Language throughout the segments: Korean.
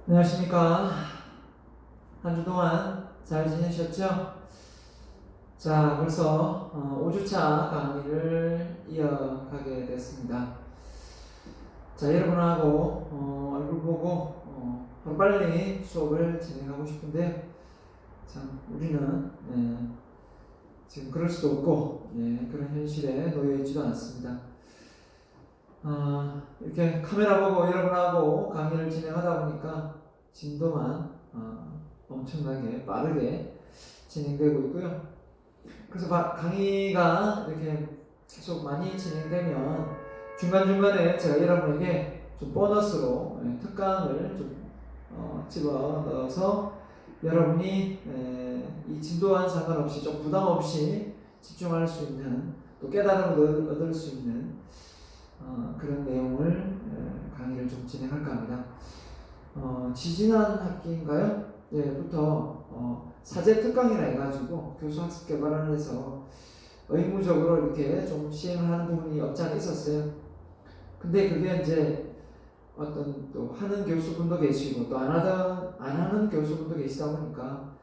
안녕하십니까. 한 주 동안 잘 지내셨죠? 자, 벌써 5주차 강의를 이어가게 됐습니다. 자, 여러분하고 얼굴 보고 하루빨리 수업을 진행하고 싶은데 참 우리는 지금 그럴 수도 없고 그런 현실에 놓여 있지도 않습니다. 이렇게 카메라 보고 여러분하고 강의를 진행하다 보니까 진도만 엄청나게 빠르게 진행되고 있고요. 그래서 강의가 이렇게 계속 많이 진행되면 중간중간에 제가 여러분에게 좀 보너스로 특강을 좀 집어넣어서 여러분이 이 진도와 상관없이 좀 부담 없이 집중할 수 있는, 또 깨달음을 얻을 수 있는 그런 내용을 강의를 좀 진행할까 합니다. 지지난 학기인가요? 부터 사제 특강이라 해가지고 교수학습 개발을 해서 의무적으로 이렇게 좀 시행을 하는 부분이 없지 않아 있었어요. 근데 그게 이제 어떤 또 하는 교수분도 계시고 또 안 하는 교수분도 계시다 보니까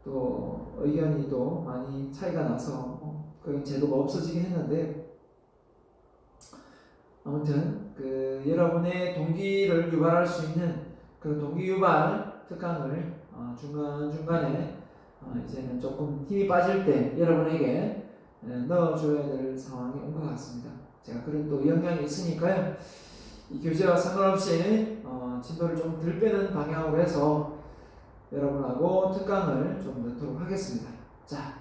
또 의견이 또 많이 차이가 나서 그런 제도가 없어지긴 했는데, 아무튼 여러분의 동기를 유발할 수 있는 그 동기 유발 특강을 중간중간에 이제는 조금 힘이 빠질 때 여러분에게 넣어줘야 될 상황이 온 것 같습니다. 제가 그런 또 영향이 있으니까요. 이 교재와 상관없이 진도를 좀 덜 빼는 방향으로 해서 여러분하고 특강을 좀 넣도록 하겠습니다. 자,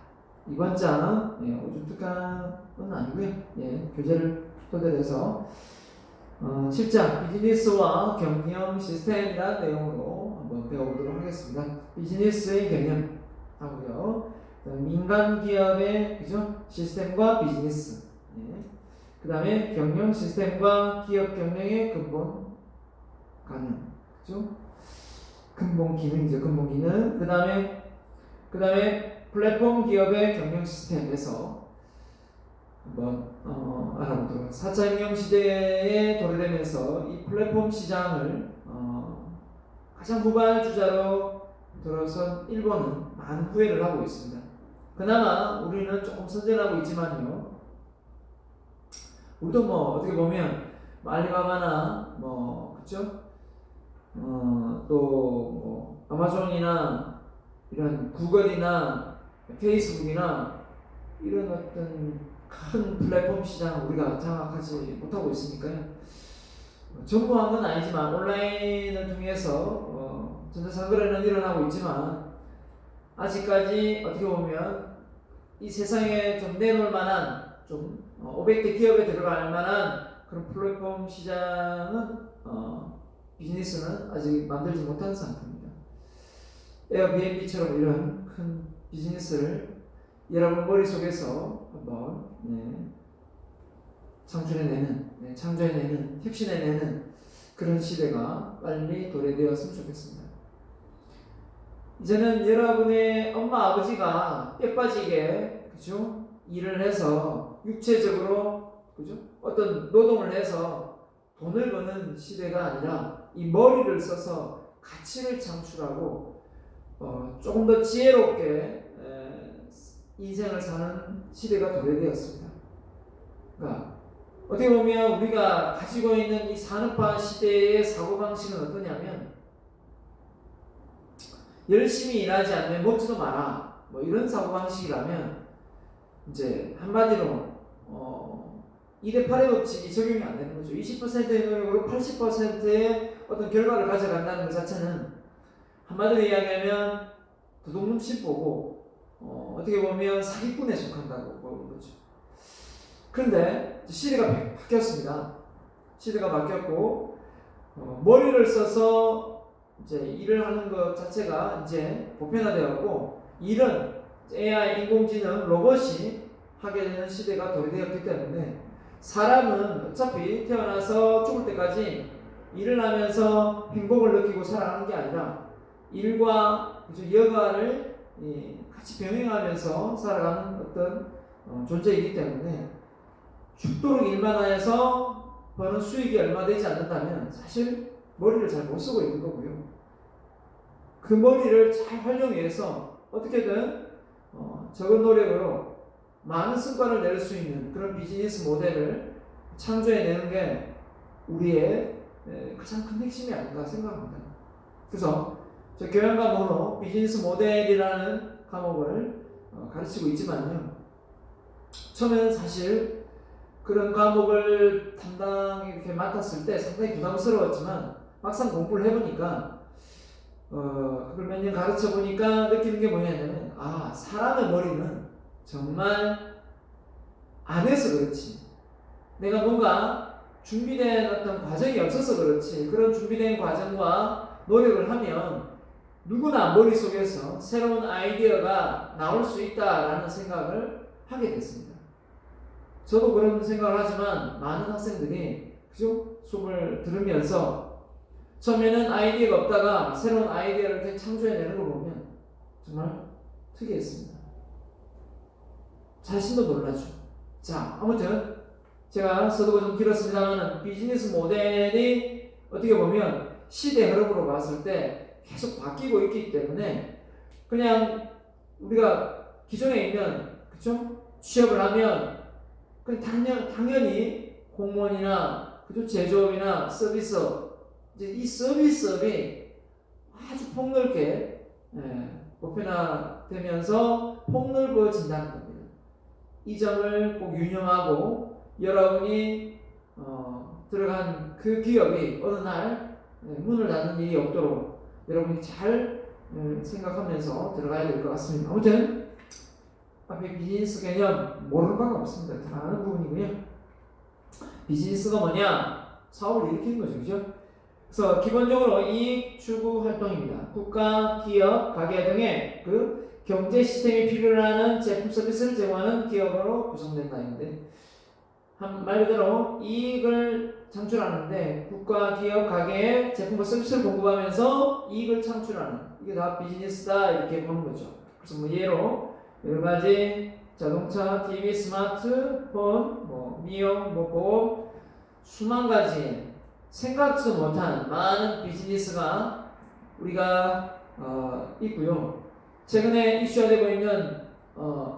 이번 장 5주 특강은 아니고요. 교재를 토대로 해서 7장 비즈니스와 경영 시스템이라는 내용으로 한번 배워보도록 하겠습니다. 비즈니스의 개념 하고요. 민간 기업의 그죠? 시스템과 비즈니스. 그 다음에 경영 시스템과 기업 경영의 근본 가능. 그죠? 근본 기능이죠. 근본 기능. 그 다음에 플랫폼 기업의 경영 시스템에서 한번 알아보도록 하겠습니다. 4차 혁명 시대에 도래되면서 이 플랫폼 시장을 가장 후발주자로 들어선 일본은 많은 후회를 하고 있습니다. 그나마 우리는 조금 선전하고 있지만요. 우리도 어떻게 보면 알리바바나 그죠? 또 아마존이나 이런 구글이나 페이스북이나 이런 어떤 큰 플랫폼 시장을 우리가 장악하지 못하고 있으니까요. 전무한 건 아니지만 온라인을 통해서 전자상거래는 일어나고 있지만 아직까지 어떻게 보면 이 세상에 좀 내놓을 만한 좀 500대 기업에 들어갈 만한 그런 플랫폼 시장은 비즈니스는 아직 만들지 못한 상태입니다. 에어비앤비처럼 이런 큰 비즈니스를 여러분 머릿속에서 한번 창조해내는, 혁신해내는 그런 시대가 빨리 도래되었으면 좋겠습니다. 이제는 여러분의 엄마 아버지가 뼈 빠지게 그죠? 일을 해서 육체적으로 그죠? 어떤 노동을 해서 돈을 버는 시대가 아니라 이 머리를 써서 가치를 창출하고 조금 더 지혜롭게 인생을 사는 시대가 도래되었습니다. 그러니까 어떻게 보면 우리가 가지고 있는 이 산업화 시대의 사고방식은 어떠냐면 열심히 일하지 않으면 먹지도 마라 이런 사고방식이라면 이제 한마디로 2대8의 법칙이 적용이 안 되는 거죠. 20%의 노력으로 80%의 어떤 결과를 가져간다는 것 자체는 한마디로 이야기하면 도둑 눈치 보고 어떻게 보면 사기꾼에 속한다고 보는 거죠. 그런데 시대가 바뀌었습니다. 시대가 바뀌었고 머리를 써서 이제 일을 하는 것 자체가 이제 보편화되었고 일은 AI, 인공지능, 로봇이 하게 되는 시대가 도래되었기 때문에 사람은 어차피 태어나서 죽을 때까지 일을 하면서 행복을 느끼고 살아가는 게 아니라 일과 여가를 같이 병행하면서 살아가는 어떤 존재이기 때문에 죽도록 일만 해서 버는 수익이 얼마 되지 않는다면 사실 머리를 잘 못 쓰고 있는 거고요. 그 머리를 잘 활용해서 어떻게든 적은 노력으로 많은 성과를 낼 수 있는 그런 비즈니스 모델을 창조해내는 게 우리의 가장 큰 핵심이 아닌가 생각합니다. 그래서 저 교양 과목으로 비즈니스 모델이라는 과목을 가르치고 있지만요. 처음에는 사실 그런 과목을 이렇게 맡았을 때 상당히 부담스러웠지만 막상 공부를 해보니까 그걸 몇 년 가르쳐 보니까 느끼는 게 뭐냐면 사람의 머리는 정말 안 해서 그렇지, 내가 뭔가 준비된 어떤 과정이 없어서 그렇지, 그런 준비된 과정과 노력을 하면 누구나 머릿속에서 새로운 아이디어가 나올 수 있다라는 생각을 하게 됐습니다. 저도 그런 생각을 하지만 많은 학생들이 그죠? 수업을 들으면서 처음에는 아이디어가 없다가 새로운 아이디어를 창조해내는 걸 보면 정말 특이했습니다. 자신도 놀라죠. 자, 아무튼 제가 서두가 좀 길었습니다만 비즈니스 모델이 어떻게 보면 시대 흐름으로 봤을 때 계속 바뀌고 있기 때문에 그냥 우리가 기존에 있는 그쵸? 취업을 하면 그냥 당연히 공무원이나 그죠? 제조업이나 서비스업, 이제 이 서비스업이 아주 폭넓게 보편화되면서 폭넓어진다는 겁니다. 이 점을 꼭 유념하고 여러분이 들어간 그 기업이 어느 날 문을 닫는 일이 없도록 여러분이 잘 생각하면서 들어가야 될 것 같습니다. 아무튼 앞에 비즈니스 개념 모르는 바가 없습니다. 다 아는 부분이고요. 비즈니스가 뭐냐? 사업을 일으키는 거죠. 그죠? 그래서 기본적으로 이익 추구 활동입니다. 국가, 기업, 가게 등의 그 경제 시스템이 필요로 하는 제품 서비스를 제공하는 기업으로 구성된다 했는데, 말 그대로 이익을 창출하는데 국가, 기업, 가게에 제품과 서비스를 공급하면서 이익을 창출하는, 이게 다 비즈니스다 이렇게 보는 거죠. 그래서 뭐 예로 여러 가지 자동차, TV, 스마트폰, 미용, 보험, 수만 가지 생각지도 못한 많은 비즈니스가 우리가 있고요. 최근에 이슈화 되고 있는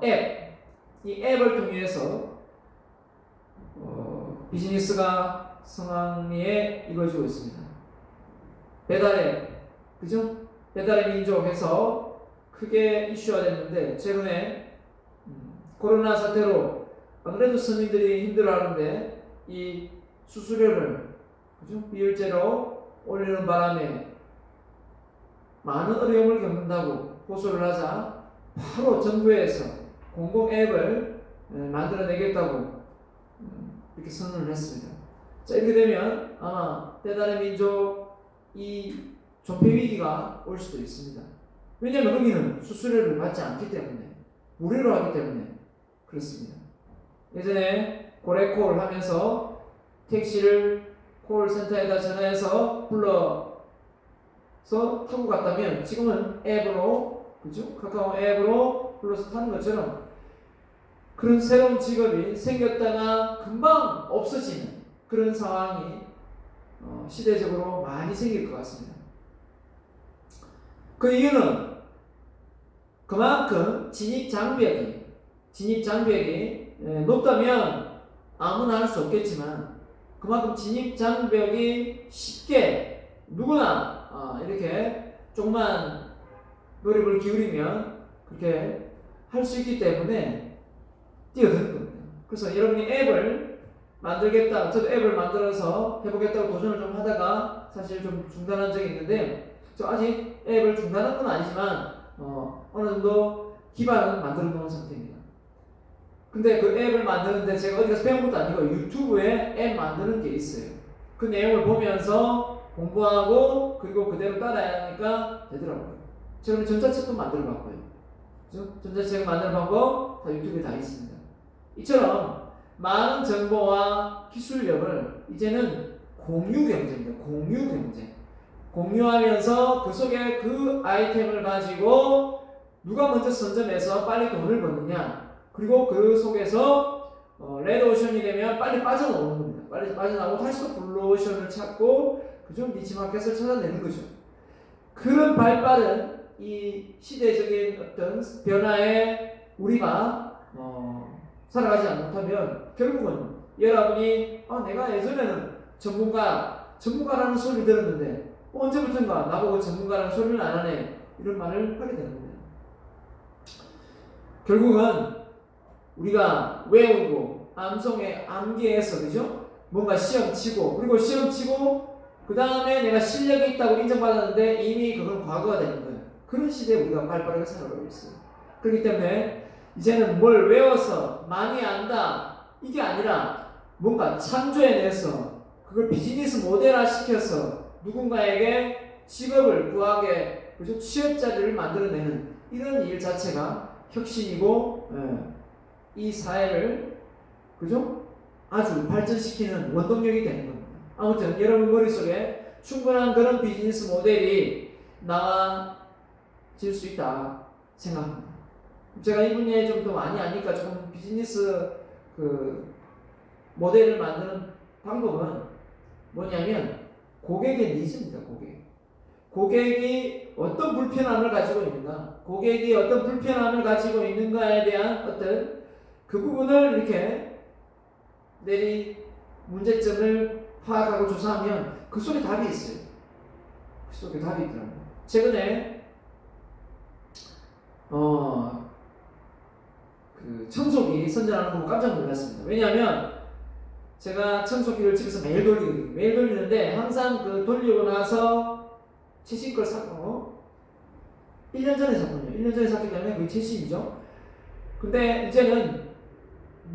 앱, 이 앱을 통해서 비즈니스가 성황리에 이루어지고 있습니다. 배달앱, 그죠? 배달의 민족에서 크게 이슈화 됐는데 최근에 코로나 사태로 아무래도 서민들이 힘들어하는데 이 수수료를 그죠? 비율제로 올리는 바람에 많은 어려움을 겪는다고 호소를 하자 바로 정부에서 공공 앱을 만들어내겠다고 이렇게 선언을 했습니다. 자, 이렇게 되면 아마 배달의 민족 이 존폐 위기가 올 수도 있습니다. 왜냐하면 거기는 수수료를 받지 않기 때문에, 무료로 하기 때문에 그렇습니다. 예전에 고래콜 하면서 택시를 콜센터에다 전화해서 불러서 타고 갔다면 지금은 앱으로, 그죠? 카카오 앱으로 불러서 타는 것처럼 그런 새로운 직업이 생겼다가 금방 없어지는 그런 상황이 시대적으로 많이 생길 것 같습니다. 그 이유는 그만큼 진입 장벽이 높다면 아무나 할 수 없겠지만 그만큼 진입 장벽이 쉽게 누구나 이렇게 조금만 노력을 기울이면 그렇게 할 수 있기 때문에 뛰어드는 겁니다. 그래서 여러분이 앱을 만들겠다, 저도 앱을 만들어서 해보겠다고 도전을 좀 하다가 사실 좀 중단한 적이 있는데, 저 아직 앱을 중단한 건 아니지만 어느 정도 기반은 만들어 놓은 상태입니다. 근데 그 앱을 만드는데 제가 어디 가서 배운 것도 아니고 유튜브에 앱 만드는 게 있어요. 그 내용을 보면서 공부하고 그리고 그대로 따라야 하니까 되더라고요. 제가 전자책도 만들어 봤고요. 그죠? 전자책을 만들어 봤고 다 유튜브에 다 있습니다. 이처럼 많은 정보와 기술력을 이제는 공유 경제입니다. 공유 경제. 공유하면서 그 속에 그 아이템을 가지고 누가 먼저 선점해서 빨리 돈을 버느냐, 그리고 그 속에서 레드오션이 되면 빨리 빠져나오는 겁니다. 빨리 빠져나오고 다시 또 블루오션을 찾고 그죠? 니치마켓을 찾아내는 거죠. 그런 발빠른 이 시대적인 어떤 변화에 우리가 살아가지 못하면 결국은 여러분이 내가 예전에는 전문가라는 소리를 들었는데 언제부턴가 나보고 전문가라는 소리를 안 하네 이런 말을 하게 되는 거예요. 결국은 우리가 외우고 암송에 암기해서 그죠? 뭔가 시험 치고 그리고 시험 치고 그 다음에 내가 실력이 있다고 인정받았는데 이미 그건 과거가 되는 거예요. 그런 시대에 우리가 빨리빠르게 살아가고 있어요. 그렇기 때문에 이제는 뭘 외워서 많이 안다 이게 아니라 뭔가 창조해내서 그걸 비즈니스 모델화 시켜서 누군가에게 직업을 구하게 그죠? 취업 자리를 만들어내는 이런 일 자체가 혁신이고 이 사회를 그죠? 아주 발전시키는 원동력이 되는 겁니다. 아무튼 여러분 머릿속에 충분한 그런 비즈니스 모델이 나와질 수 있다 생각합니다. 제가 이 분야에 좀 더 많이 아니까 조금 비즈니스 그 모델을 만드는 방법은 뭐냐면 고객의 니즈입니다. 고객이 어떤 불편함을 가지고 있는가, 고객이 어떤 불편함을 가지고 있는가에 대한 어떤 그 부분을 이렇게 문제점을 파악하고 조사하면 그 속에 답이 있어요. 그 속에 답이 있더라고요. 최근에 그 청소기 선전하는 거 보고 깜짝 놀랐습니다. 왜냐하면 제가 청소기를 집에서 매일 돌리는데 항상 그 돌리고 나서 최신 걸 사고 1년 전에 샀거든요. 1년 전에 샀기 때문에 그게 최신이죠. 근데 이제는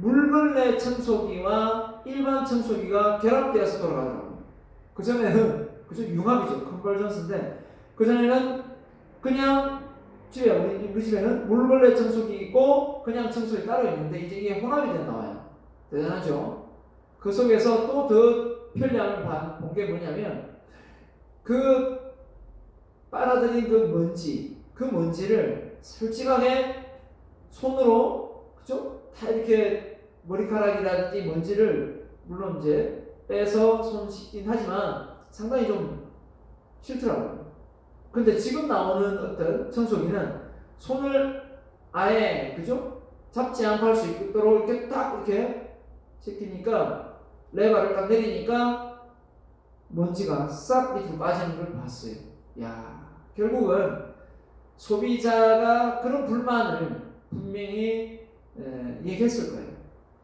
물걸레 청소기와 일반 청소기가 결합되어서 돌아가더라고요. 그전에는 그죠? 융합이죠. 컨버전스인데 그전에는 그냥 우리 집에는 물걸레 청소기 있고 그냥 청소기 따로 있는데 이제 이게 혼합이 돼 나와요. 대단하죠? 그 속에서 또 더 편리함을 본 게 뭐냐면 그 빨아들인 그 먼지를 솔직하게 손으로 그죠? 다 이렇게 머리카락이라든지 먼지를 물론 이제 빼서 손 씻긴 하지만 상당히 좀 싫더라고요. 근데 지금 나오는 어떤 청소기는 손을 아예 그죠? 잡지 않고 할 수 있도록 이렇게 딱 이렇게 제끼니까 레버를 딱 내리니까 먼지가 싹 밑으로 빠지는 걸 봤어요. 야, 결국은 소비자가 그런 불만을 분명히 얘기했을 거예요.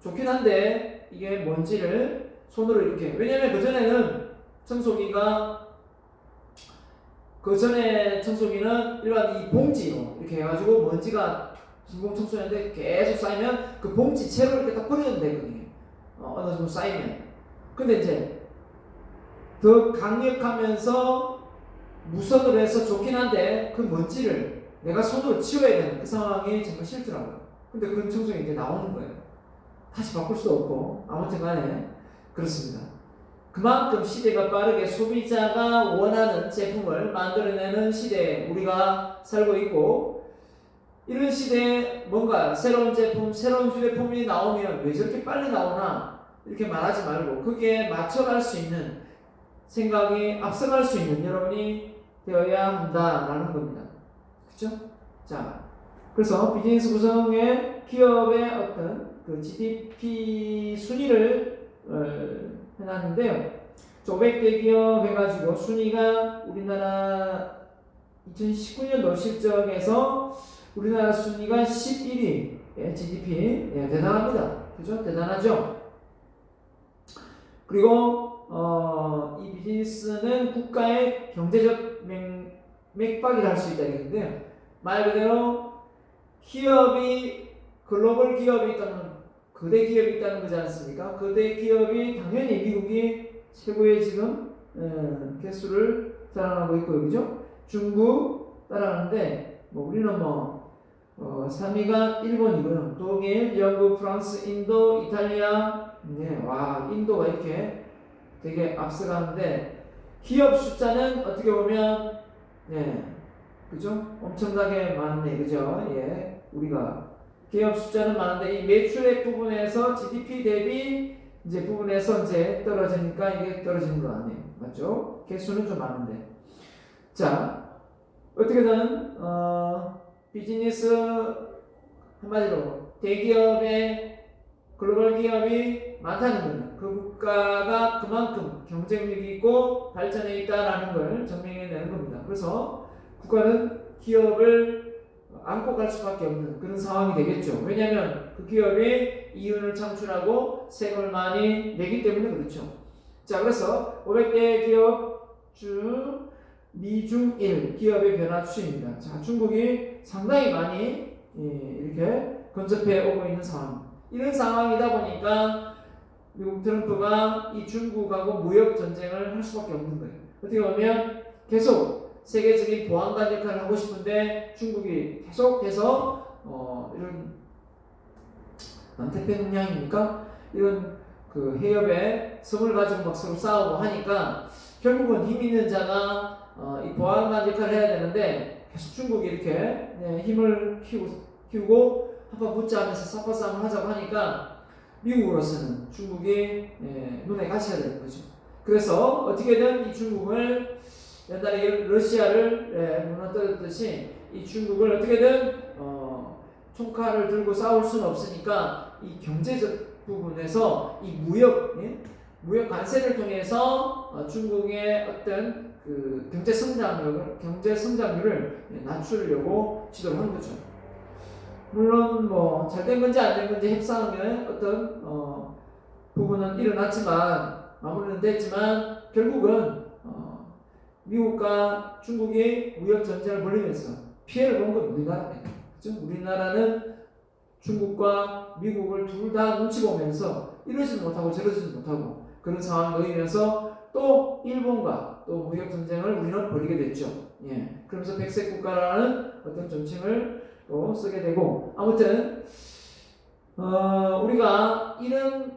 좋긴 한데 이게 먼지를 손으로 이렇게, 왜냐면 그 전에 청소기는 일반 이 봉지로 이렇게 해가지고 먼지가 진공 청소기인데 계속 쌓이면 그 봉지 채로 이렇게 딱 버려도 되거든요. 어느 정도 쌓이면. 근데 이제 더 강력하면서 무선으로 해서 좋긴 한데 그 먼지를 내가 손으로 치워야 되는 그 상황이 정말 싫더라고요. 근데 그런 청소기 이제 나오는 거예요. 다시 바꿀 수도 없고 아무튼 간에 그렇습니다. 그만큼 시대가 빠르게 소비자가 원하는 제품을 만들어내는 시대에 우리가 살고 있고, 이런 시대에 뭔가 새로운 제품, 새로운 휴대폰이 나오면 왜 저렇게 빨리 나오나 이렇게 말하지 말고 거기에 맞춰갈 수 있는 생각이 앞서갈 수 있는 여러분이 되어야 한다라는 겁니다. 그렇죠? 자, 그래서 비즈니스 구성의 기업의 어떤 그 GDP 순위를 해놨는데요. 500대 기업 해가지고 순위가 우리나라 2019년도 실적에서 우리나라 순위가 11위 GDP 대단합니다. 그죠? 대단하죠? 그리고 이 비즈니스는 국가의 경제적 맥박이라 할 수 있다 이랬는데요. 말 그대로 기업이 글로벌 기업이 있다면 거대 기업이 있다는 거지 않습니까? 거대 기업이 당연히 미국이 최고의 지금 개수를 자랑하고 있고요, 그죠? 중국 따라가는데 우리는 3위가 일본이고요. 독일, 영국, 프랑스, 인도, 이탈리아. 네, 와, 인도가 이렇게 되게 앞서가는데 기업 숫자는 어떻게 보면 그죠? 엄청나게 많네, 그죠? 예, 우리가 기업 숫자는 많은데 이 매출액 부분에서 GDP 대비 이제 부분에서 이제 떨어지니까 이게 떨어지는 거 아니에요, 맞죠? 개수는 좀 많은데. 자, 어떻게든 비즈니스 한마디로 대기업의 글로벌 기업이 많다는 것은 그 국가가 그만큼 경쟁력이 있고 발전해 있다라는 걸 증명해내는 겁니다. 그래서 국가는 기업을 안고 갈 수밖에 없는 그런 상황이 되겠죠. 왜냐하면 그 기업이 이윤을 창출하고 세금을 많이 내기 때문에 그렇죠. 자, 그래서 500대 기업 중 미중일 기업의 변화 추세입니다. 자, 중국이 상당히 많이 이렇게 근접해 오고 있는 상황. 이런 상황이다 보니까 미국 트럼프가 이 중국하고 무역 전쟁을 할 수밖에 없는 거예요. 어떻게 보면 계속 세계적인 보안관 역할을 하고 싶은데 중국이 계속해서 이런 남태평양입니까? 이런 그 해협에 섬을 가지고 막 서로 싸우고 하니까 결국은 힘 있는 자가 이 보안관 역할을 해야 되는데 계속 중국이 이렇게 힘을 키우고 한번 붙자 하면서 삿바싸움을 하자고 하니까 미국으로서는 중국이 눈에 가셔야 되는 거죠. 그래서 어떻게든 이 중국을 옛날에 러시아를 무너뜨렸듯이 이 중국을 어떻게든 총칼을 들고 싸울 수는 없으니까 이 경제적 부분에서 이 무역 관세를 통해서 중국의 어떤 그 경제 성장률을 낮추려고 지도를 한 거죠. 물론 뭐 잘된 건지 안 된 건지 협상의 어떤 부분은 일어났지만 마무리는 됐지만 결국은 미국과 중국이 무역 전쟁을 벌이면서 피해를 본 건 우리나라입니다. 그렇죠? 우리나라는 중국과 미국을 둘 다 눈치 보면서 이러지도 못하고 저러지도 못하고 그런 상황에 놓이면서 또 일본과 또 무역 전쟁을 우리는 벌이게 됐죠. 예. 그러면서 백색 국가라는 어떤 정칭을 또 쓰게 되고 아무튼 우리가 이런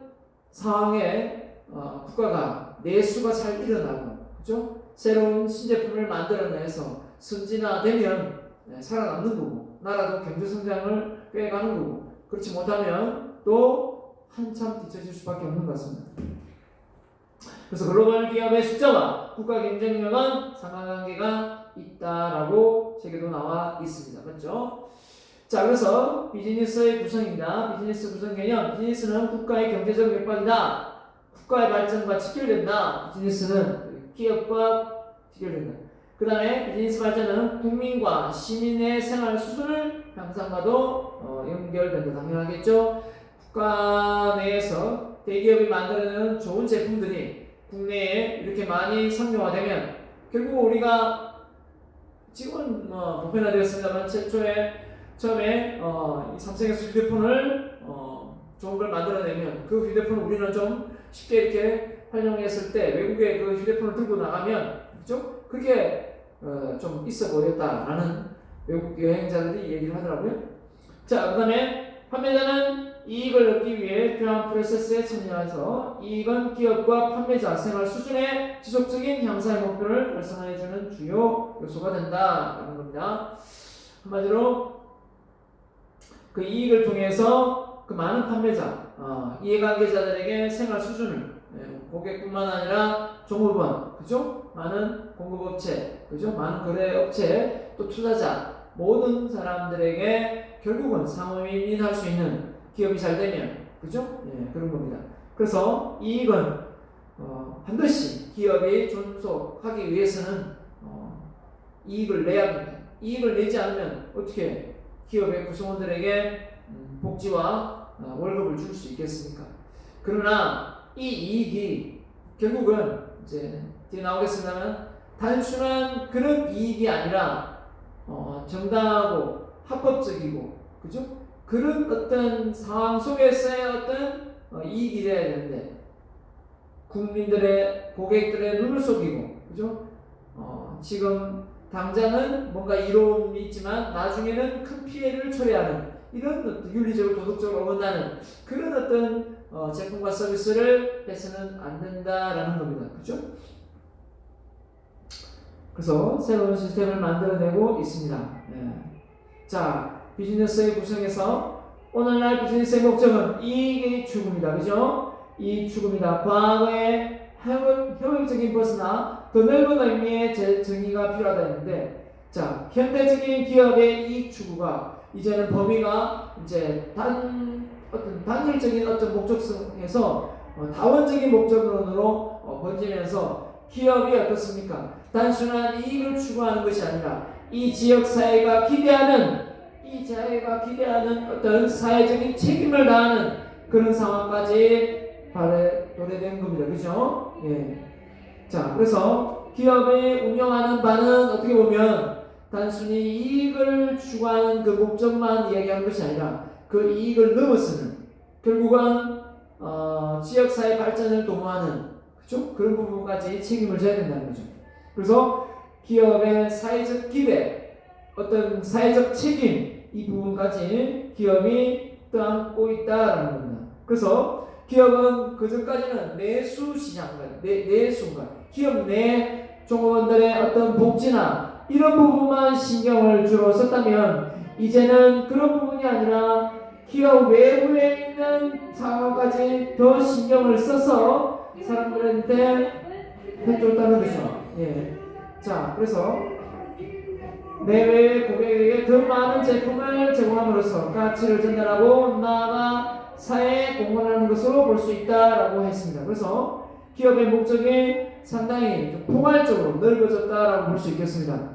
상황에 국가가 내수가 잘 일어나고 그죠? 새로운 신제품을 만들어내서 선진화되면 살아남는 거고 나라도 경제 성장을 꾀가는 거고 그렇지 못하면 또 한참 뒤처질 수밖에 없는 것 같습니다. 그래서 글로벌 기업의 숫자와 국가 경쟁력은 상관관계가 있다라고 책에도 나와 있습니다. 맞죠? 자, 그래서 비즈니스의 구성입니다. 비즈니스 구성 개념. 비즈니스는 국가의 경제적 맥박이다. 국가의 발전과 직결된다. 비즈니스는 기업과 직결된다. 그 다음에 비즈니스 발전은 국민과 시민의 생활 수준을 향상과도 연결된다. 당연하겠죠. 국가 내에서 대기업이 만들어내는 좋은 제품들이 국내에 이렇게 많이 상용화되면 결국 우리가 지금은 보편화되었습니다만 처음에 이 삼성에서 휴대폰을 좋은 걸 만들어내면 그 휴대폰을 우리는 좀 쉽게 이렇게 활용했을 때 외국에 그 휴대폰을 들고 나가면 그죠? 그게 좀 있어 보였다라는 외국 여행자들이 얘기를 하더라고요. 자, 그다음에 판매자는 이익을 얻기 위해 필요한 프로세스에 참여해서 이익은 기업과 판매자 생활 수준의 지속적인 향상의 목표를 달성해주는 주요 요소가 된다라는 겁니다. 한마디로 그 이익을 통해서 그 많은 판매자, 이해관계자들에게 생활 수준을 고객뿐만 아니라 종업원, 그죠? 많은 공급업체, 그죠? 많은 거래업체, 또 투자자 모든 사람들에게 결국은 상호 윈윈할 수 있는 기업이 잘 되면, 그죠? 예, 그런 겁니다. 그래서 이익은 반드시 기업이 존속하기 위해서는 이익을 내야 합니다. 이익을 내지 않으면 어떻게 기업의 구성원들에게 복지와 월급을 줄 수 있겠습니까? 그러나 이 이익이 결국은 이제 뒤에 나오겠습니다만 단순한 그런 이익이 아니라 정당하고 합법적이고 그죠? 그런 어떤 상황 속에서의 어떤 이익이 돼야 되는데 국민들의 고객들의 눈을 속이고 그죠? 지금 당장은 뭔가 이로움이 있지만 나중에는 큰 피해를 초래하는 이런 윤리적으로 도덕적으로 어긋나는 그런 어떤 제품과 서비스를 해서는 안 된다라는 겁니다. 그죠? 그래서 새로운 시스템을 만들어내고 있습니다. 네. 자, 비즈니스의 구성에서 오늘날 비즈니스의 목적은 이익의 추구입니다. 그죠? 이익 추구입니다. 과거의 효율적인 벗어나 더 넓은 의미의 정의가 필요하다 했는데 자, 현대적인 기업의 이익 추구가 이제는 범위가 이제 어떤 단일적인 어떤 목적성에서 다원적인 목적론으로 번지면서 기업이 어떻습니까? 단순한 이익을 추구하는 것이 아니라 이 지역 사회가 기대하는 어떤 사회적인 책임을 다하는 그런 상황까지 도래된 겁니다. 그죠? 예. 자, 그래서 기업을 운영하는 바는 어떻게 보면 단순히 이익을 추구하는 그 목적만 이야기하는 것이 아니라 그 이익을 넘어서는 결국은 지역사회 발전을 도모하는 그렇죠? 그런 부분까지 책임을 져야 된다는 거죠. 그래서 기업의 사회적 기대, 어떤 사회적 책임 이 부분까지 기업이 떠안고 있다라는 겁니다. 그래서 기업은 그전까지는 내수 시장과 내수인가 기업 내 종업원들의 어떤 복지나 이런 부분만 신경을 주로 썼다면 이제는 그런 부분이 아니라 기업 외부에 있는 상황까지 더 신경을 써서 사람들한테 해줬다는 거죠. 예. 자, 그래서 내외의 고객에게 더 많은 제품을 제공함으로써 가치를 전달하고 나아가 사회에 공헌하는 것으로 볼 수 있다라고 했습니다. 그래서 기업의 목적이 상당히 좀 포괄적으로 넓어졌다라고 볼 수 있겠습니다.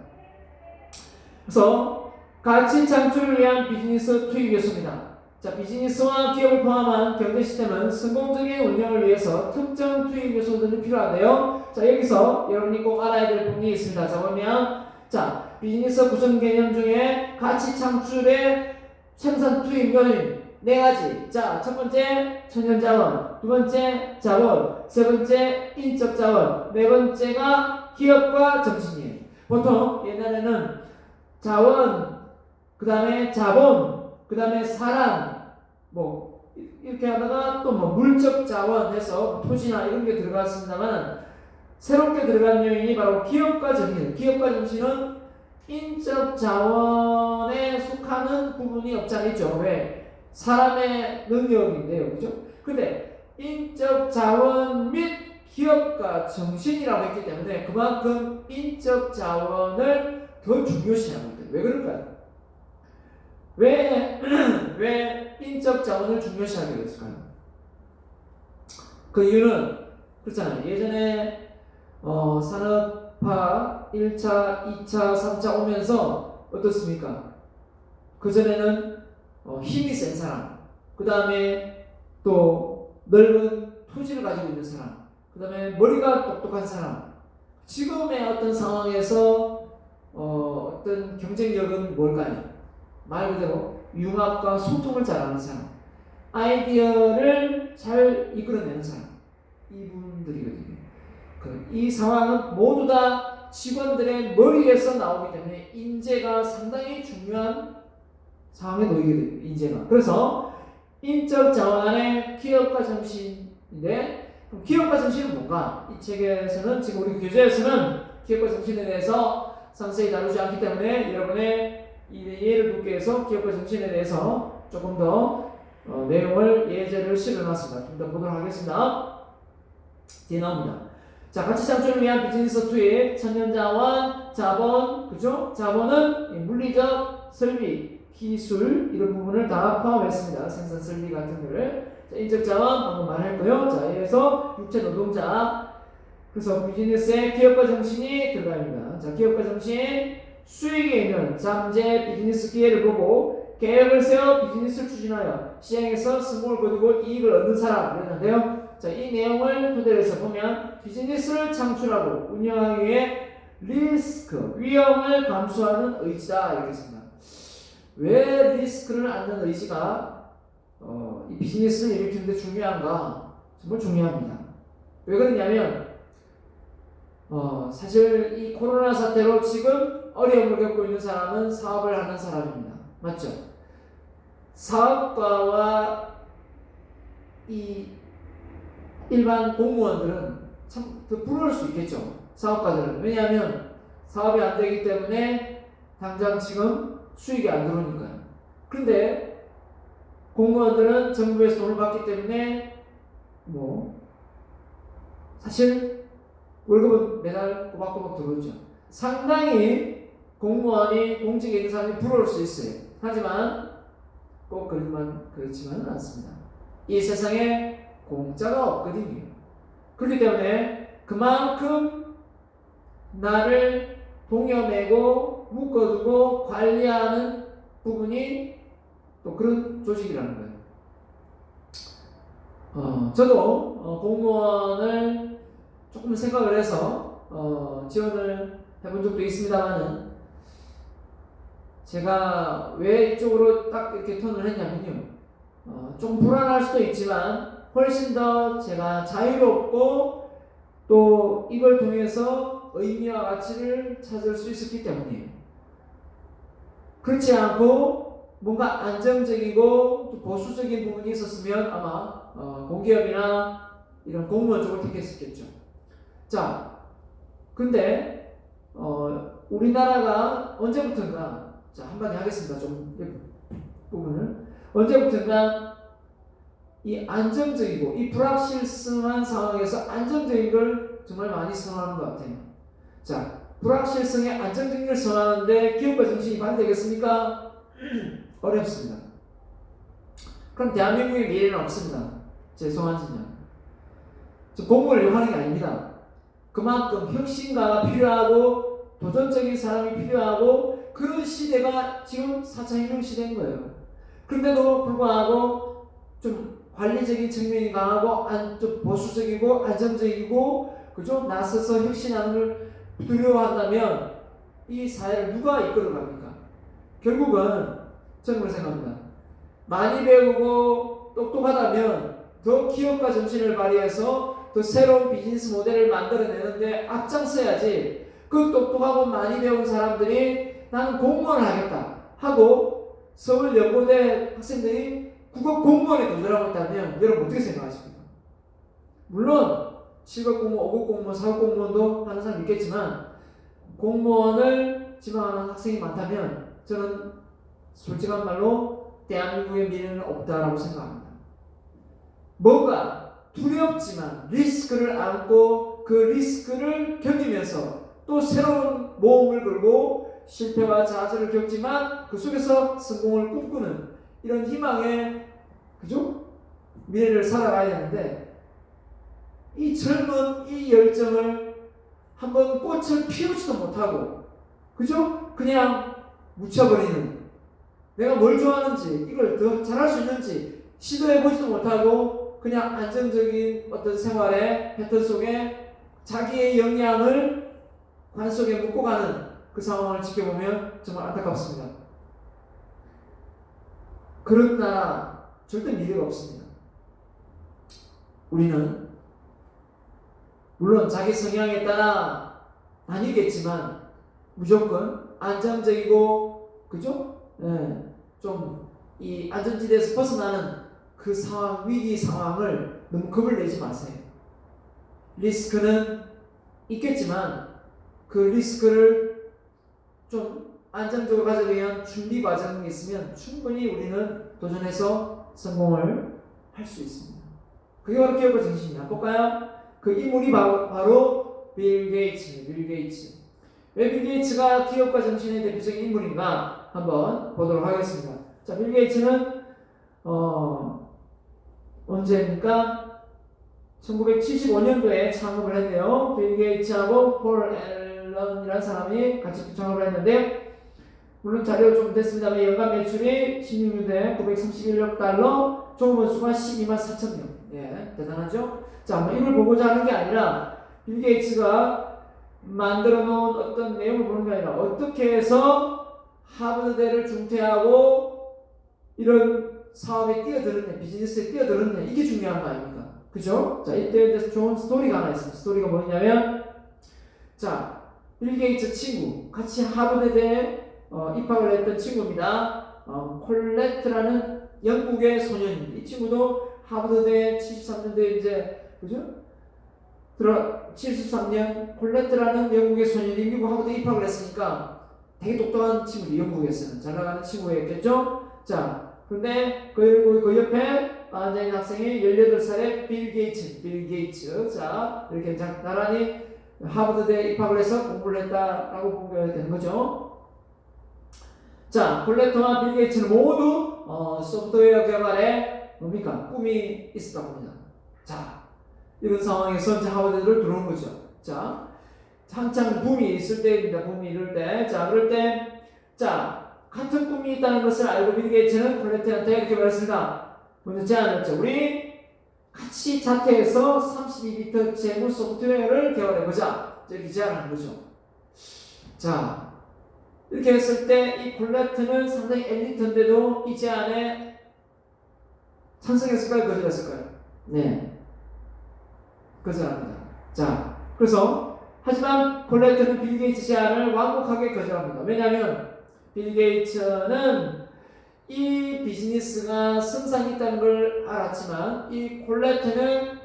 그래서 가치 창출을 위한 비즈니스 투입 요소입니다. 자, 비즈니스와 기업을 포함한 경제 시스템은 성공적인 운영을 위해서 특정 투입 요소들이 필요한데요. 자, 여기서 여러분이 꼭 알아야 될 부분이 있습니다. 자, 보면 비즈니스 구성 개념 중에 가치 창출의 생산 투입 요인 4가지. 자, 첫 번째 천연자원, 두 번째 자원, 세 번째 인적 자원, 네 번째가 기업과 정신이에요. 보통 옛날에는 자원, 그 다음에 자본, 그 다음에 사람, 뭐 이렇게 하다가 또 뭐 물적 자원 해서 토지나 이런 게 들어갔습니다만 새롭게 들어간 요인이 바로 기업과 정신. 기업과 정신은 인적 자원에 속하는 부분이 없지 않아 있죠. 왜? 사람의 능력인데요. 그죠? 근데 인적 자원 및 기업과 정신이라고 했기 때문에 그만큼 인적 자원을 더 중요시하는 거예요. 왜 그럴까요? 왜 인적 자원을 중요시하게 됐을까요? 그 이유는 그렇잖아요. 예전에 산업화 1차, 2차, 3차 오면서 어떻습니까? 그전에는 힘이 센 사람, 그 다음에 또 넓은 토지를 가지고 있는 사람, 그 다음에 머리가 똑똑한 사람. 지금의 어떤 상황에서 어떤 경쟁력은 뭘까요? 말 그대로 융합과 소통을 잘하는 사람, 아이디어를 잘 이끌어내는 사람, 이분들이거든요. 이 상황은 모두 다 직원들의 머리에서 나오기 때문에 인재가 상당히 중요한 상황에 놓이게 돼요. 인재가. 그래서 인적 자원 안에 기업가 정신인데 기업가 정신은 뭔가? 이 책에서는 지금 우리 교재에서는 기업가 정신에 대해서 상세히 다루지 않기 때문에 여러분의 예를 듣기 위해서 기업가 정신에 대해서 조금 더 내용을 예제를 실어놨습니다. 좀 더 보도록 하겠습니다. 뒤에 나옵니다. 자, 가치 창출을 위한 비즈니스 투입, 천연자원, 자본, 그죠? 자본은 물리적, 설비, 기술 이런 부분을 다 포함했습니다. 생산 설비 같은 거를. 자, 인적 자원 방금 말했고요. 자, 여기서 육체 노동자. 그래서 비즈니스에 기업가 정신이 들어갑니다. 자, 기업가 정신, 수익에 있는 잠재 비즈니스 기회를 보고 계획을 세워 비즈니스를 추진하여 시행에서 성공을 거두고 이익을 얻는 사람 이랬는데요. 자, 이 내용을 토대로 해서 보면 비즈니스를 창출하고 운영하기 위해 리스크, 위험을 감수하는 의지다 이렇게 했습니다. 왜 리스크를 안는 의지가 이 비즈니스를 일으키는데 중요한가? 정말 중요합니다. 왜 그러냐면 사실 이 코로나 사태로 지금 어려움을 겪고 있는 사람은 사업을 하는 사람입니다. 맞죠? 사업가와 이 일반 공무원들은 참 더 부러울 수 있겠죠. 사업가들은. 왜냐하면 사업이 안 되기 때문에 당장 지금 수익이 안 들어오니까요. 그런데 공무원들은 정부에서 돈을 받기 때문에 사실 월급은 매달 꼬박꼬박 들어오죠. 상당히 공무원이 공직에 있는 사람이 부러울 수 있어요. 하지만 꼭 그렇지만은 않습니다. 이 세상에 공짜가 없거든요. 그렇기 때문에 그만큼 나를 동여매고 묶어두고 관리하는 부분이 또 그런 조직이라는 거예요. 저도 공무원을 조금 생각을 해서 지원을 해본 적도 있습니다만은 제가 왜 이쪽으로 딱 이렇게 턴을 했냐면요. 좀 불안할 수도 있지만 훨씬 더 제가 자유롭고 또 이걸 통해서 의미와 가치를 찾을 수 있었기 때문이에요. 그렇지 않고 뭔가 안정적이고 보수적인 부분이 있었으면 아마 공기업이나 이런 공무원 쪽을 택했었겠죠. 자, 근데 우리나라가 언제부턴가 자 한마디 하겠습니다. 좀 부분을 언제부턴가 이 안정적이고 이 불확실성한 상황에서 안정적인 걸 정말 많이 선호하는 것 같아요. 자, 불확실성에 안정적인 걸 선호하는데 기업가 정신이 반대되겠습니까? 어렵습니다. 그럼 대한민국의 미래는 없습니다. 죄송하지만 공무원을 이용하는 게 아닙니다. 그만큼 혁신가가 필요하고 도전적인 사람이 필요하고 그런 시대가 지금 4차 혁명 시대인 거예요. 그런데도 불구하고 좀 관리적인 측면이 강하고 좀 보수적이고 안정적이고 그죠? 나서서 혁신하는 걸 두려워한다면 이 사회를 누가 이끌어갑니까? 결국은 저는 그렇게 생각합니다. 많이 배우고 똑똑하다면 더 기업가 정신을 발휘해서 더 새로운 비즈니스 모델을 만들어내는데 앞장서야지 그 똑똑하고 많이 배운 사람들이 나는 공무원을 하겠다 하고 서울연고대 학생들이 국어 공무원에 도전하고 있다면 여러분 어떻게 생각하십니까? 물론 7급 공무원, 5급 공무원, 4급 공무원도 하는 사람 있겠지만 공무원을 지망하는 학생이 많다면 저는 솔직한 말로 대한민국의 미래는 없다라고 생각합니다. 뭔가 두렵지만 리스크를 안고 그 리스크를 견디면서 또 새로운 모험을 걸고 실패와 좌절을 겪지만 그 속에서 성공을 꿈꾸는 이런 희망의 그죠? 미래를 살아가야 되는데 이 젊은 이 열정을 한번 꽃을 피우지도 못하고 그죠? 그냥 묻혀버리는 내가 뭘 좋아하는지 이걸 더 잘할 수 있는지 시도해보지도 못하고 그냥 안정적인 어떤 생활의 패턴 속에 자기의 역량을 관 속에 묻고 가는 그 상황을 지켜보면 정말 안타깝습니다. 그런 나라 절대 미래가 없습니다. 우리는 물론 자기 성향에 따라 아니겠지만 무조건 안정적이고 그죠? 좀 이 안전지대에서 벗어나는 그 상황, 위기 상황을 너무 겁을 내지 마세요. 리스크는 있겠지만 그 리스크를 좀 안정적으로 가져가기 위한 준비 과정이 있으면 충분히 우리는 도전해서 성공을 할 수 있습니다. 그게 바로 기업가 정신입니다. 볼까요? 그 인물이 바로 빌 게이츠입니다. 빌 게이츠. 왜 빌 게이츠가 기업가 정신의 대표적인 인물인가 한번 보도록 하겠습니다. 자, 빌 게이츠는 언제입니까? 1975년도에 창업을 했네요. 빌 게이츠하고 폴 앨런이라는 사람이 같이 창업을 했는데 물론 자료가 좀 됐습니다만 연간 매출이 16년도에 931억 달러, 종업원 수가 12만 4천 명. 예, 대단하죠? 자, 뭐 이걸 보고자 하는 게 아니라 빌 게이츠가 만들어 놓은 어떤 내용을 보는 게 아니라 어떻게 해서 하버드대를 중퇴하고 이런 사업에 뛰어들었냐, 비즈니스에 뛰어들었냐, 이게 중요한 거 아닙니까? 그죠? 자, 이때에 대해서 좋은 스토리가 하나 있습니다. 스토리가 뭐냐면, 자, 빌 게이츠 친구, 같이 하버드대에 입학을 했던 친구입니다. 콜레트라는 영국의 소년입니다. 이 친구도 하버드대 73년도에 이제, 그죠? 73년 콜레트라는 영국의 소년이 미국 하버드에 입학을 했으니까 되게 똑똑한 친구죠. 영국에서는 잘 나가는 친구였겠죠? 자, 근데 그 옆에 앉아있는 학생이 18살의 빌 게이츠. 자, 이렇게 나란히 하버드대에 입학을 해서 공부를 했다라고 보게 되는 거죠. 자, 콜레터와 빌 게이츠는 모두 소프트웨어 개발에 뭡니까? 꿈이 있었다고 합니다. 자, 이런 상황에서 이제 하버드를 들어온 거죠. 자, 한창 붐이 있을 때입니다. 붐이 이럴 때. 자, 그럴 때, 자, 같은 꿈이 있다는 것을 알고 빌 게이츠는 콜레터한테 이렇게 말했습니다. 먼저 제안했죠. 우리 같이 자퇴해서 32비트 재무 소프트웨어를 개발해보자. 이렇게 제안한 거죠. 자, 이렇게 했을 때 이 콜레트는 상당히 엘리트인데도 이 제안에 찬성했을까요? 거절했을까요? 네, 거절합니다. 자, 그래서 하지만 콜레트는 빌 게이츠 제안을 완곡하게 거절합니다. 왜냐하면 빌 게이츠는 이 비즈니스가 성장이 있다는 걸 알았지만 이 콜레트는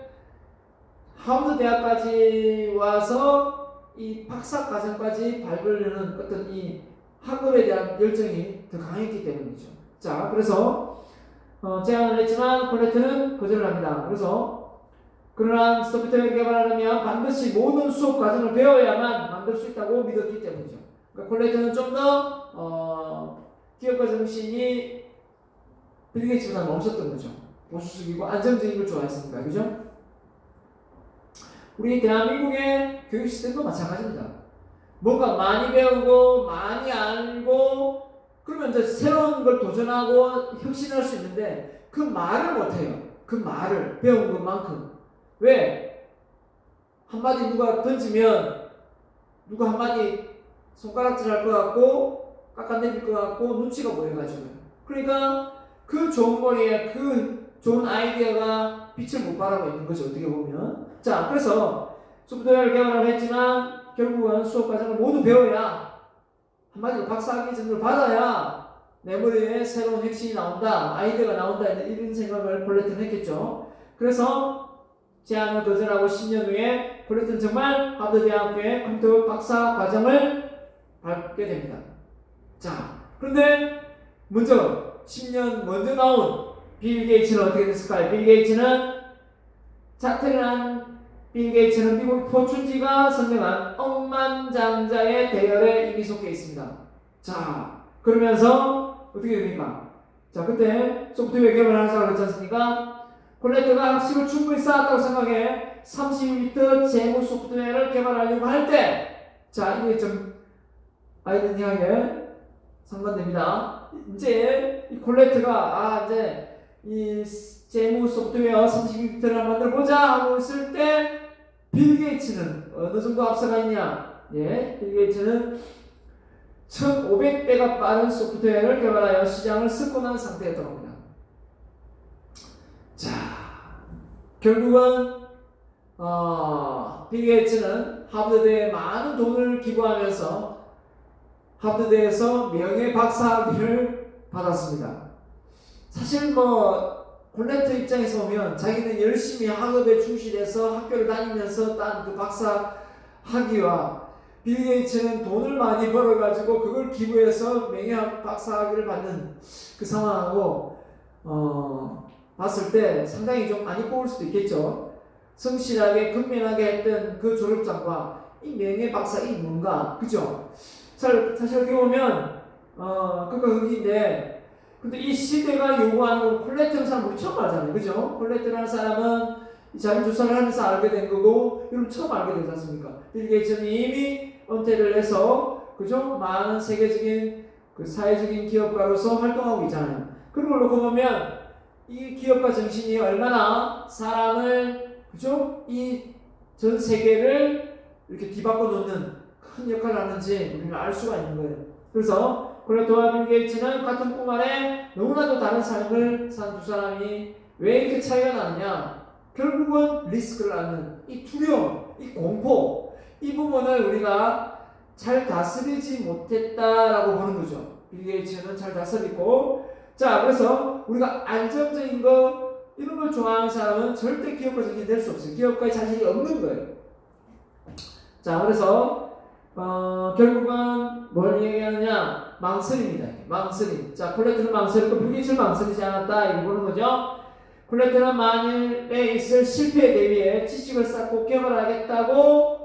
하버드 대학까지 와서 이 박사 과정까지 밟으려는 어떤 이 학업에 대한 열정이 더 강했기 때문이죠. 자, 그래서 제안을 했지만 콜레트는 거절을 합니다. 그래서 그러한 소프트웨어 개발하려면 반드시 모든 수업 과정을 배워야만 만들 수 있다고 믿었기 때문이죠. 그러니까 콜레트는 좀 더 기업가 정신이 빌 게이츠보다는 없었던 거죠. 보수적이고 안정적인 걸 좋아했으니까, 그죠? 우리 대한민국의 교육 시스템도 마찬가지입니다. 뭔가 많이 배우고 많이 알고 그러면 이제 새로운 걸 도전하고 혁신할 수 있는데 그 말을 못해요. 그 말을 배운 것만큼. 왜? 한마디 누가 던지면 누가 한마디 손가락질 할 것 같고 깎아내릴 것 같고 눈치가 보여가지고 그러니까 그 좋은 머리에 그 좋은 아이디어가 빛을 못 발하고 있는 거죠. 어떻게 보면. 자, 그래서 소프트웨어를 개발을 했지만 결국은 수업 과정을 모두 배워야 한마디로 박사학위 정도를 받아야 내 머리에 새로운 핵심이 나온다, 아이디어가 나온다 이런 생각을 콜레트는 했겠죠. 그래서 제안을 거절하고 10년 후에 콜레트는 정말 하버드 대학교의 컴퓨터 박사 과정을 밟게 됩니다. 자, 그런데 먼저 10년 먼저 나온 빌 게이츠는 어떻게 됐을까요? 빌 게이츠는 자퇴를 한 빌 게이츠는 미국 포춘지가 선정한 억만장자의 대열에 이미 속해 있습니다. 자, 그러면서 어떻게 됩니까? 자, 그때 소프트웨어 개발을 하자고 그랬지 않습니까? 콜레트가 학식을 충분히 쌓았다고 생각해 32비트 재무 소프트웨어를 개발하려고 할 때, 자, 이게 좀 아이러니하게 상반됩니다. 이제 이 콜레트가 이제 이 재무 소프트웨어 32비트를 만들어 보자 하고 있을 때 빌 게이츠는 어느 정도 앞서가 있냐? 예, 빌 게이츠는 1500배가 빠른 소프트웨어를 개발하여 시장을 석권한 상태였다고 합니다. 자, 결국은 빌 게이츠는 하버드대에 많은 돈을 기부하면서 하버드대에서 명예 박사학위를 받았습니다. 사실 콜레트 입장에서 보면 자기는 열심히 학업에 충실해서 학교를 다니면서 딴 그 박사 학위와 빌 게이츠는 돈을 많이 벌어가지고 그걸 기부해서 명예 박사 학위를 받는 그 상황하고 봤을 때 상당히 좀 많이 꼬울 수도 있겠죠. 성실하게 근면하게 했던 그 졸업장과 이 명예 박사 이 뭔가, 그죠? 사실 어떻게 보면 그거 흑인데 근데 이 시대가 요구하는 건 콜레트라는 사람 우리 처음 알잖아요. 그죠? 콜레트라는 사람은 자기 조사를 하면서 알게 된 거고, 여러분 처음 알게 되지 않습니까? 빌 게이츠는 이미 은퇴를 해서, 그죠? 많은 세계적인 그 사회적인 기업가로서 활동하고 있잖아요. 그런 걸 놓고 보면, 이 기업가 정신이 얼마나 사람을, 그죠? 이 전 세계를 이렇게 뒤바꿔 놓는 큰 역할을 하는지 우리는 알 수가 있는 거예요. 그래서, 콜레트와 빌 게이츠는 같은 꿈 안에 너무나도 다른 삶을 산 두 사람이 왜 이렇게 차이가 나느냐? 결국은 리스크를 안는 이 두려움, 이 공포, 이 부분을 우리가 잘 다스리지 못했다라고 보는 거죠. 빌 게이츠는 잘 다스리고, 자, 그래서 우리가 안정적인 거 이런 걸 좋아하는 사람은 절대 기업가 정신이 될 수 없어요. 기업가의 자질이 없는 거예요. 자, 그래서 결국은 뭘 얘기하느냐? 망설입니다. 망설임. 자, 콜레트는 망설이고 빌 게이츠는 망설이지 않았다. 이거 보는 거죠. 콜레트는 만일에 있을 실패에 대비해 지식을 쌓고 개발하겠다고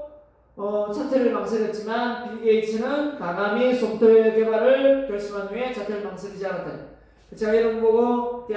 자퇴를 망설였지만 빌 게이츠는 과감히 소프트웨어 개발을 결심한 후에 자퇴를 망설이지 않았다. 제가 이런 거 보고